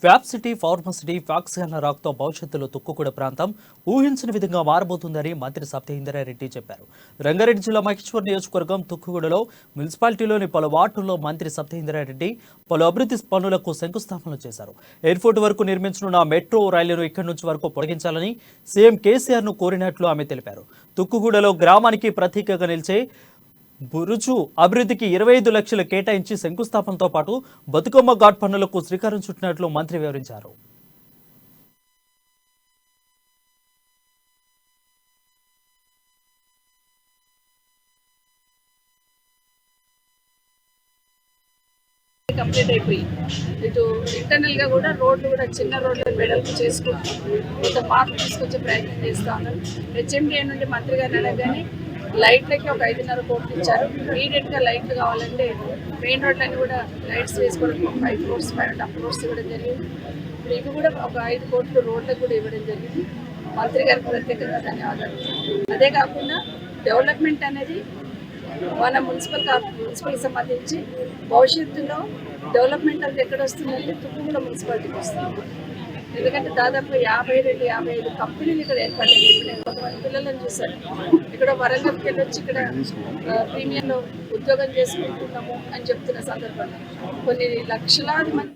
Fab city, ఫార్మసిటీ, ఫ్యాక్సియన్ల రాకతో భవిష్యత్తులో తుక్కుగూడ ప్రాంతం ఊహించిన విధంగా మారబోతుందని మంత్రి సత్యేంద్రారెడ్డి చెప్పారు. రంగారెడ్డి జిల్లా మహేశ్వర్ నియోజకవర్గం తుక్కుగూడలో మున్సిపాలిటీలోని పలు వార్డుల్లో మంత్రి సత్యేంద్రారెడ్డి పలు అభివృద్ధి పనులకు శంకుస్థాపనలు చేశారు. ఎయిర్పోర్ట్ వరకు నిర్మించనున్న మెట్రో రైళ్లను ఇక్కడి నుంచి వరకు పొడిగించాలని సీఎం కేసీఆర్ ను కోరినట్లు ఆమె తెలిపారు. తుక్కుగూడలో గ్రామానికి ప్రతీకగా నిలిచే బురుజు అభివృద్ధికి 25 లక్షలు కేటాయించి శంకుస్థాపనతో పాటు బతుకమ్మ ఘాట్ పనులకు శ్రీకారం చుట్టినట్లు మంత్రి వివరించారు. కంప్లీట్ అయిపోయి ఇటు ఇంటర్నల్ గా కూడా రోడ్లు కూడా చిన్న రోడ్లు వెడల్పు చేసుకుంటూ కొంత మార్పు తీసుకొచ్చే ప్రయత్నం చేస్తా ఉన్నారు. హెచ్ఎండిఏ నుండి మంత్రి గారు అనగానే లైట్లకి ఒక 5.5 కోట్లు ఇచ్చారు. ఇమీడియట్ గా లైట్లు కావాలంటే మెయిన్ రోడ్లన్నీ కూడా లైట్స్ వేసుకోవడం 5 crores 5.5 crores ఇవ్వడం జరిగింది. ఇప్పుడు ఇవి కూడా ఒక 5 కోట్లు రోడ్లకు కూడా ఇవ్వడం జరిగింది. మంత్రి గారికి ప్రత్యేకంగా ధన్యవాదాలు. అదే కాకుండా డెవలప్మెంట్ అనేది మన మున్సిపల్ సంబంధించి భవిష్యత్తులో డెవలప్మెంట్ అనేది ఎక్కడ వస్తుందంటే తుక్కుగూడ మున్సిపాలిటీకి వస్తుంది. ఎందుకంటే దాదాపు 52-55 కంపెనీలు ఇక్కడ ఏర్పడ్డాయి. నేను కొంతమంది పిల్లలను చూశాను. ఇక్కడ వరంగల్కి వెళ్ళొచ్చి ఇక్కడ ప్రీమియంలో ఉద్యోగం చేసుకుంటున్నాము అని చెప్తున్న సందర్భంలో కొన్ని లక్షలాది మంది